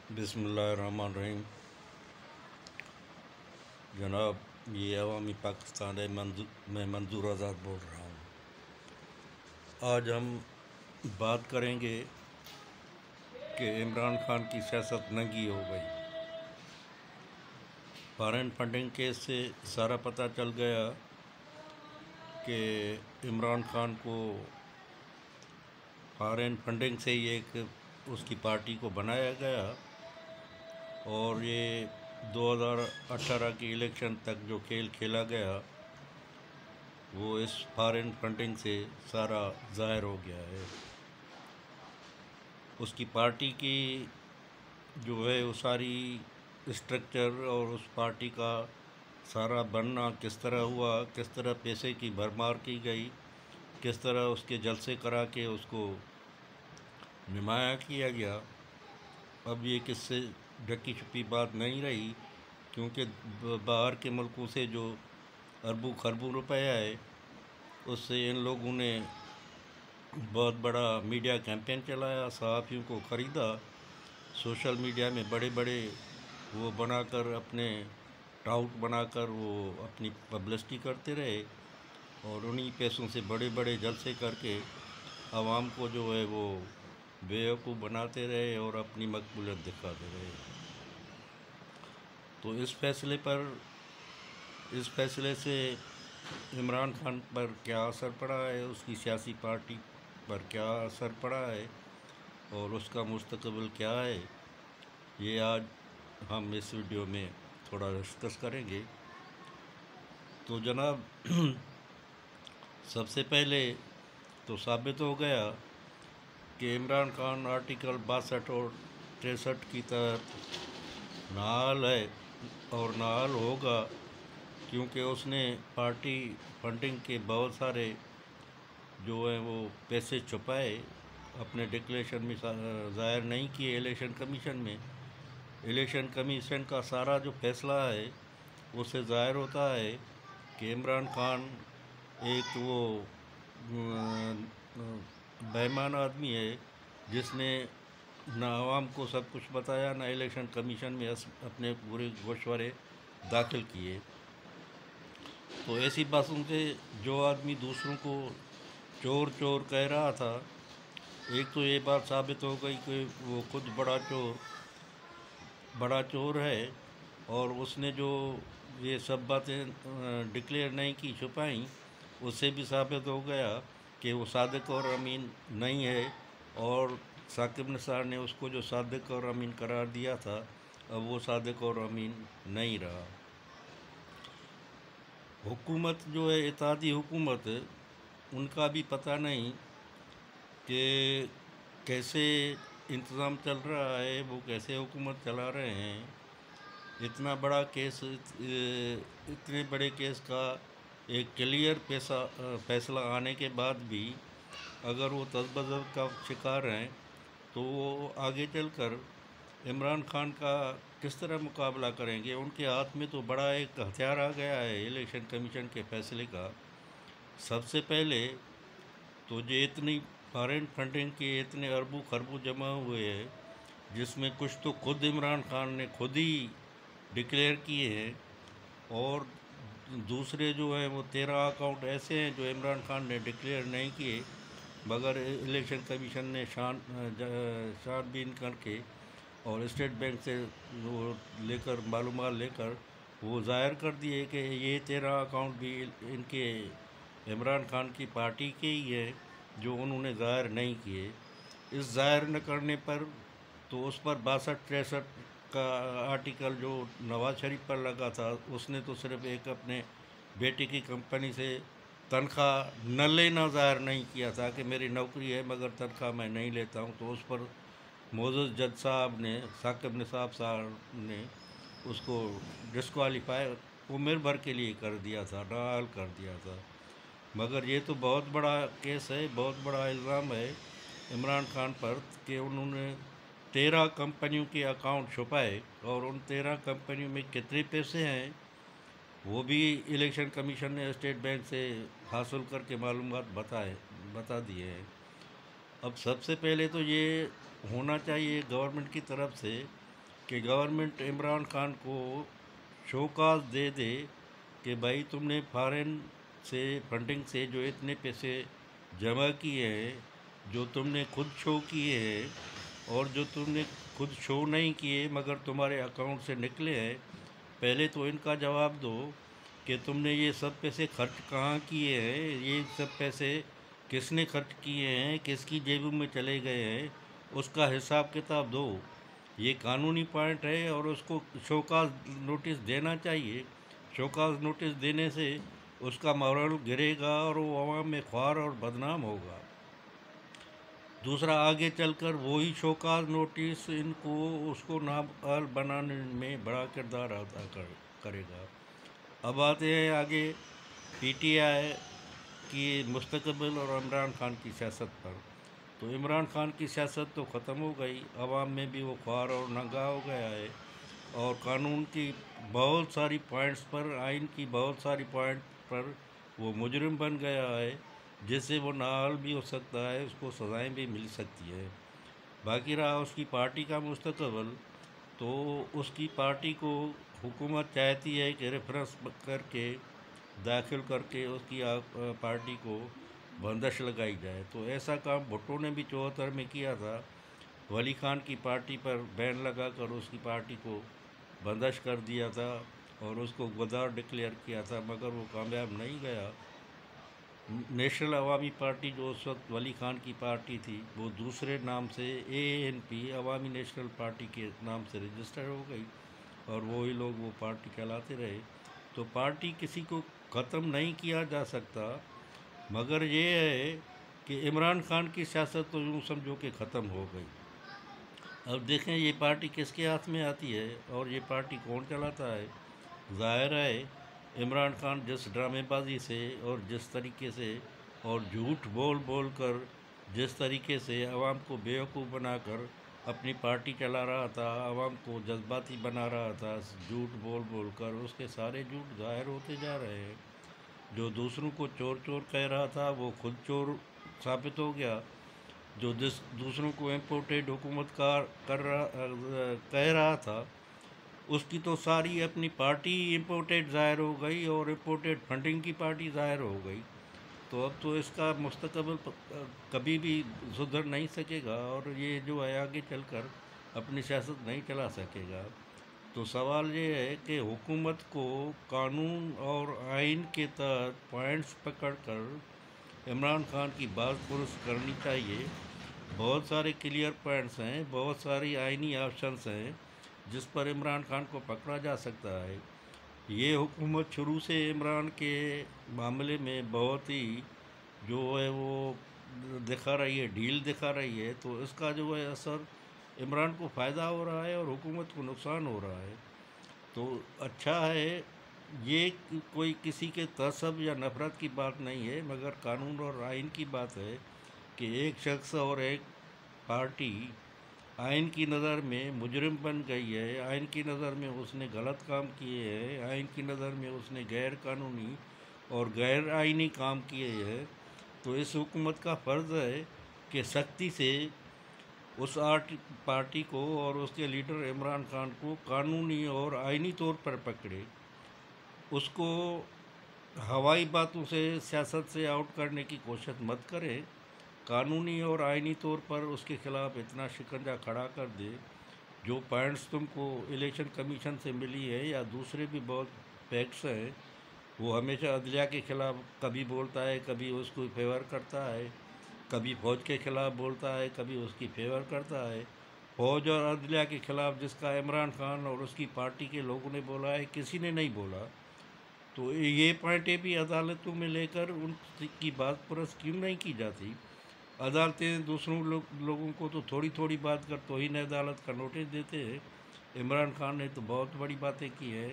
बिस्मिल्लाहिर्रहमानिर्रहीम। जनाब, ये अवामी पाकिस्तान है। मैं मंजूर आज़ाद बोल रहा हूँ। आज हम बात करेंगे कि इमरान खान की सियासत नंगी हो गई। फॉरेन फंडिंग केस से सारा पता चल गया कि इमरान खान को फॉरेन फंडिंग से ही एक उसकी पार्टी को बनाया गया और ये 2018 की इलेक्शन तक जो खेल खेला गया वो इस फॉरेन फंडिंग से सारा ज़ाहिर हो गया है। उसकी पार्टी की जो है वो सारी स्ट्रक्चर और उस पार्टी का सारा बनना किस तरह हुआ, किस तरह पैसे की भरमार की गई, किस तरह उसके जलसे करा के उसको नुमाया किया गया। अब ये किससे ढकी छुपी बात नहीं रही, क्योंकि बाहर के मुल्कों से जो अरबों खरबों रुपया है उससे इन लोगों ने बहुत बड़ा मीडिया कैंपेन चलाया, सहाफ़ियों को ख़रीदा, सोशल मीडिया में बड़े बड़े वो बनाकर अपने टाउट बनाकर वो अपनी पब्लिसिटी करते रहे और उन्हीं पैसों से बड़े बड़े जलसे करके आवाम को जो है वो बेवकूफ़ बनाते रहे और अपनी मकबूलियत दिखाते रहे। तो इस फैसले से इमरान खान पर क्या असर पड़ा है, उसकी सियासी पार्टी पर क्या असर पड़ा है और उसका मुस्तकबिल क्या है, ये आज हम इस वीडियो में थोड़ा डिस्कस करेंगे। तो जनाब, सबसे पहले तो साबित हो गया कि इमरान खान आर्टिकल 62 और 63 की तहत नाअहल है और नाअहल होगा, क्योंकि उसने पार्टी फंडिंग के बहुत सारे जो है वो पैसे छुपाए, अपने डिक्लेरेशन में ज़ाहिर नहीं किए। इलेक्शन कमीशन का सारा जो फैसला है उससे ज़ाहिर होता है कि इमरान खान एक वो बेईमान आदमी है जिसने ना आवाम को सब कुछ बताया, ना इलेक्शन कमीशन में अपने पूरे गोशवारे दाखिल किए। तो ऐसी बातों से जो आदमी दूसरों को चोर चोर कह रहा था, एक तो ये बात साबित हो गई कि वो खुद बड़ा चोर है और उसने जो ये सब बातें डिक्लेयर नहीं की, छुपाई, उससे भी साबित हो गया कि वो सादिक और अमीन नहीं है और साकिब निसार ने उसको जो सादिक और अमीन करार दिया था, अब वो सादिक और अमीन नहीं रहा। हुकूमत जो है, इत्तेहादी हुकूमत, उनका भी पता नहीं कि कैसे इंतज़ाम चल रहा है, वो कैसे हुकूमत चला रहे हैं। इतना बड़ा केस, इतने बड़े केस का एक क्लियर फैसला आने के बाद भी अगर वो तज़ब्ज़ुब का शिकार हैं तो वो आगे चलकर इमरान खान का किस तरह मुकाबला करेंगे। उनके हाथ में तो बड़ा एक हथियार आ गया है इलेक्शन कमीशन के फैसले का। सबसे पहले तो जो इतनी फॉरेन फंडिंग के इतने अरबों खरबों जमा हुए हैं, जिसमें कुछ तो खुद इमरान खान ने खुद ही डिक्लेयर किए हैं और दूसरे जो हैं वो 13 अकाउंट ऐसे हैं जो इमरान खान ने डिक्लेयर नहीं किए, मगर इलेक्शन कमीशन ने छानबीन करके और स्टेट बैंक से वो लेकर मालूमात लेकर वो ज़ाहिर कर दिए कि ये 13 अकाउंट भी इनके इमरान खान की पार्टी के ही है, जो उन्होंने ज़ाहिर नहीं किए। इस ज़ाहिर न करने पर तो उस पर 62-63 का आर्टिकल जो नवाज शरीफ पर लगा था, उसने तो सिर्फ एक अपने बेटे की कंपनी से तनख्वाह न लेना ज़ाहिर नहीं किया था कि मेरी नौकरी है मगर तनख्वाह मैं नहीं लेता हूँ, तो उस पर मोअज़्ज़ज़ जज साहब ने, साकिब निसार साहब ने उसको डिस्क्वालीफाई उम्र भर के लिए कर दिया था, नाअहल कर दिया था। मगर ये तो बहुत बड़ा केस है, बहुत बड़ा इल्ज़ाम है इमरान खान पर कि उन्होंने 13 कंपनियों के अकाउंट छुपाए और उन 13 कंपनियों में कितने पैसे हैं वो भी इलेक्शन कमीशन ने स्टेट बैंक से हासिल करके मालूमात बता दिए हैं। अब सबसे पहले तो ये होना चाहिए गवर्नमेंट की तरफ से कि गवर्नमेंट इमरान खान को शोकाज दे दे कि भाई तुमने फॉरेन से फंडिंग से जो इतने पैसे जमा किए हैं, जो तुमने खुद शो किए हैं और जो तुमने खुद शो नहीं किए मगर तुम्हारे अकाउंट से निकले हैं, पहले तो इनका जवाब दो कि तुमने ये सब पैसे खर्च कहाँ किए हैं, ये सब पैसे किसने खर्च किए हैं, किसकी जेबों में चले गए हैं, उसका हिसाब किताब दो। ये कानूनी पॉइंट है और उसको शोकाज नोटिस देना चाहिए। शोकाज नोटिस देने से उसका मोरल गिरेगा और वो अवाम में ख्वार और बदनाम होगा। दूसरा, आगे चलकर वही शोकाज नोटिस इनको उसको नाअहल बनाने में बड़ा किरदार अदा करेगा। अब आते हैं आगे पीटीआई की मुस्तकबिल और इमरान खान की सियासत पर। तो इमरान खान की सियासत तो ख़त्म हो गई, अवाम में भी वो ख्वार और नंगा हो गया है और कानून की बहुत सारी पॉइंट्स पर, आइन की बहुत सारी पॉइंट पर वो मुजरिम बन गया है, जिससे वो नाअहल भी हो सकता है, उसको सज़ाएं भी मिल सकती है। बाकी रहा उसकी पार्टी का मुस्तकबिल, तो उसकी पार्टी को हुकूमत चाहती है कि रेफरेंस करके दाखिल करके उसकी पार्टी को बंदिश लगाई जाए। तो ऐसा काम भुट्टो ने भी 74 में किया था, वली खान की पार्टी पर बैन लगाकर उसकी पार्टी को बंदिश कर दिया था और उसको गद्दार डिक्लेयर किया था, मगर वो कामयाब नहीं गया। नेशनल अवामी पार्टी जो उस वक्त वली खान की पार्टी थी, वो दूसरे नाम से ANP अवामी नेशनल पार्टी के नाम से रजिस्टर हो गई और वही लोग वो पार्टी कहलाते रहे। तो पार्टी किसी को ख़त्म नहीं किया जा सकता, मगर ये है कि इमरान खान की सियासत तो यूँ समझो कि ख़त्म हो गई। अब देखें ये पार्टी किसके हाथ में आती है और ये पार्टी कौन चलाता है। ज़ाहिर है इमरान खान जिस ड्रामेबाजी से और जिस तरीके से और झूठ बोल बोल कर जिस तरीके से आवाम को बेवकूफ़ बनाकर अपनी पार्टी चला रहा था, आवाम को जज्बाती बना रहा था झूठ बोल बोल कर, उसके सारे झूठ ज़ाहिर होते जा रहे हैं। जो दूसरों को चोर चोर कह रहा था वो खुद चोर साबित हो गया। जो दूसरों को इम्पोर्टेड हुकूमत कह रहा था, उसकी तो सारी अपनी पार्टी इम्पोर्टेड ज़ाहिर हो गई और इम्पोर्टेड फंडिंग की पार्टी ज़ाहिर हो गई। तो अब तो इसका मुस्तकबिल कभी भी सुधर नहीं सकेगा और ये जो है आगे चलकर अपनी सियासत नहीं चला सकेगा। तो सवाल ये है कि हुकूमत को कानून और आइन के तहत पॉइंट्स पकड़कर इमरान खान की बात दुरुस्त करनी चाहिए। बहुत सारे क्लियर पॉइंट्स हैं, बहुत सारी आइनी ऑप्शंस हैं जिस पर इमरान खान को पकड़ा जा सकता है। ये हुकूमत शुरू से इमरान के मामले में बहुत ही जो है वो दिखा रही है, ढील दिखा रही है, तो इसका जो है असर इमरान को फ़ायदा हो रहा है और हुकूमत को नुकसान हो रहा है। तो अच्छा है, ये कोई किसी के तसब या नफ़रत की बात नहीं है, मगर कानून और आइन की बात है कि एक शख्स और एक पार्टी आइन की नज़र में मुजरिम बन गई है, आइन की नज़र में उसने गलत काम किए हैं, आइन की नज़र में उसने गैर कानूनी और गैर आइनी काम किए हैं। तो इस हुकूमत का फ़र्ज़ है कि सख्ती से उस पार्टी को और उसके लीडर इमरान खान को कानूनी और आइनी तौर पर पकड़े, उसको हवाई बातों से सियासत से आउट करने की कोशिश मत करें। कानूनी और आइनी तौर पर उसके ख़िलाफ़ इतना शिकंजा खड़ा कर दे। जो पॉइंट्स तुमको इलेक्शन कमीशन से मिली है या दूसरे भी बहुत फैक्ट्स हैं, वो हमेशा अदलिया के ख़िलाफ़ कभी बोलता है, कभी उसको फेवर करता है, कभी फ़ौज के ख़िलाफ़ बोलता है, कभी उसकी फेवर करता है। फ़ौज और अदलिया के ख़िलाफ़ जिसका इमरान खान और उसकी पार्टी के लोगों ने बोला है, किसी ने नहीं बोला। तो ये पॉइंटें भी अदालतों में लेकर उनकी बात परस क्यों नहीं की जाती। अदालतें दूसरों लोगों को तो थोड़ी थोड़ी बात कर तौहीन अदालत का नोटिस देते हैं। इमरान खान ने तो बहुत बड़ी बातें की है,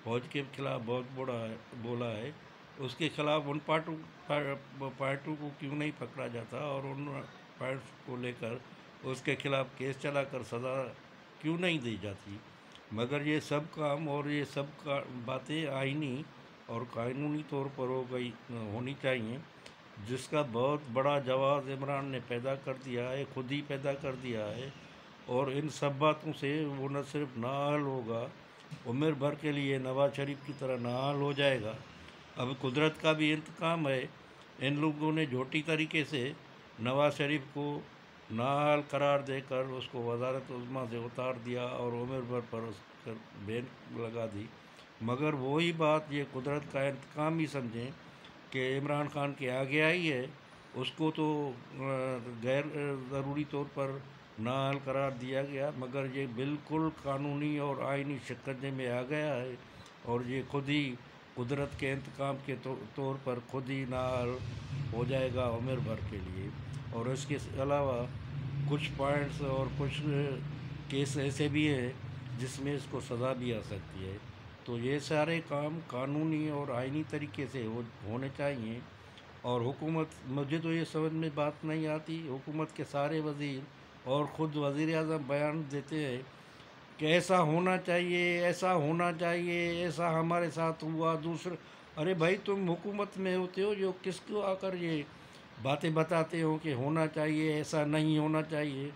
फ़ौज के ख़िलाफ़ बहुत बड़ा बोला है, उसके ख़िलाफ़ उन पार्टों को क्यों नहीं पकड़ा जाता और उन पार्ट्स को लेकर उसके ख़िलाफ़ केस चलाकर सज़ा क्यों नहीं दी जाती। मगर ये सब काम और ये सब का बातें आइनी और कानूनी तौर पर होनी चाहिए, जिसका बहुत बड़ा जवाब इमरान ने पैदा कर दिया है, खुद ही पैदा कर दिया है और इन सब बातों से वो न सिर्फ नाअहल होगा, उम्र भर के लिए नवाज शरीफ की तरह नाअहल हो जाएगा। अब कुदरत का भी इंतकाम है, इन लोगों ने झूठी तरीके से नवाज शरीफ को नाअहल करार देकर उसको वज़ारत उज़्मा से उतार दिया और उम्र भर पर उस पर बैन लगा दी। मगर वही बात ये कुदरत का इंतकाम ही समझें कि इमरान खान के आगे आई है, उसको तो गैर ज़रूरी तौर पर नाअहल करार दिया गया, मगर ये बिल्कुल कानूनी और आइनी शिकंजे में आ गया है और ये खुद ही कुदरत के इंतकाम के तौर पर खुद ही नाअहल हो जाएगा उम्र भर के लिए। और इसके अलावा कुछ पॉइंट्स और कुछ केस ऐसे भी हैं जिसमें इसको सज़ा भी आ सकती है। तो ये सारे काम कानूनी और आइनी तरीके से होने चाहिए। और हुकूमत, मुझे तो ये समझ में बात नहीं आती, हुकूमत के सारे वज़ीर और ख़ुद वज़ीर आज़म बयान देते हैं कि ऐसा होना चाहिए, ऐसा होना चाहिए, ऐसा हमारे साथ हुआ दूसरा। अरे भाई, तुम हुकूमत में होते हो, जो किसको आकर ये बातें बताते हो कि होना चाहिए, ऐसा नहीं होना चाहिए।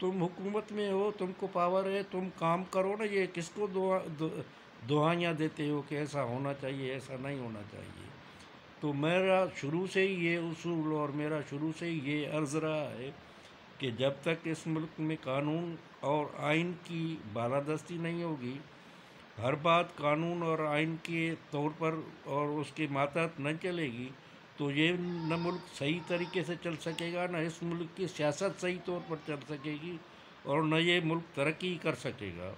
तुम हुकूमत में हो, तुमको पावर है, तुम काम करो ना। ये किसको दुहाइयाँ देते हो कि ऐसा होना चाहिए, ऐसा नहीं होना चाहिए। तो मेरा शुरू से ही ये उसूल और मेरा शुरू से ही ये अर्ज़ रहा है कि जब तक इस मुल्क में कानून और आइन की बालादस्ती नहीं होगी, हर बात कानून और आइन के तौर पर और उसके मातहत न चलेगी, तो ये न मुल्क सही तरीके से चल सकेगा, न इस मुल्क की सियासत सही तौर पर चल सकेगी और न ये मुल्क तरक्की कर सकेगा।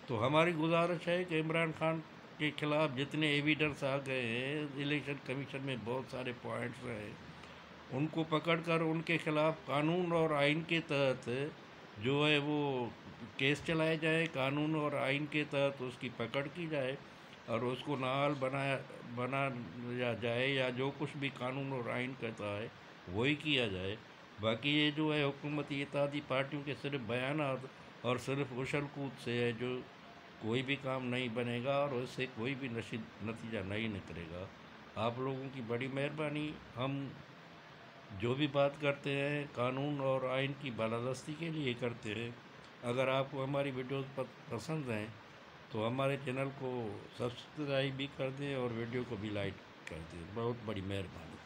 तो हमारी गुजारिश है कि इमरान खान के ख़िलाफ़ जितने एविडेंस आ गए हैं, इलेक्शन कमीशन में बहुत सारे पॉइंट्स हैं, उनको पकड़कर उनके ख़िलाफ़ कानून और आइन के तहत जो है वो केस चलाए जाए, कानून और आइन के तहत उसकी पकड़ की जाए और उसको नाअहल बनाया जाए, या जो कुछ भी कानून और आइन कहता है वही किया जाए। बाकी ये जो है हुकूमती इत्तेहादी पार्टियों के सिर्फ बयानात और सिर्फ उछल कूद से है, जो कोई भी काम नहीं बनेगा और उससे कोई भी नतीजा नहीं निकलेगा। आप लोगों की बड़ी मेहरबानी। हम जो भी बात करते हैं कानून और आइन की बालादस्ती के लिए करते हैं। अगर आपको हमारी वीडियोस पसंद हैं तो हमारे चैनल को सब्सक्राइब भी कर दें और वीडियो को भी लाइक कर दें। बहुत बड़ी मेहरबानी।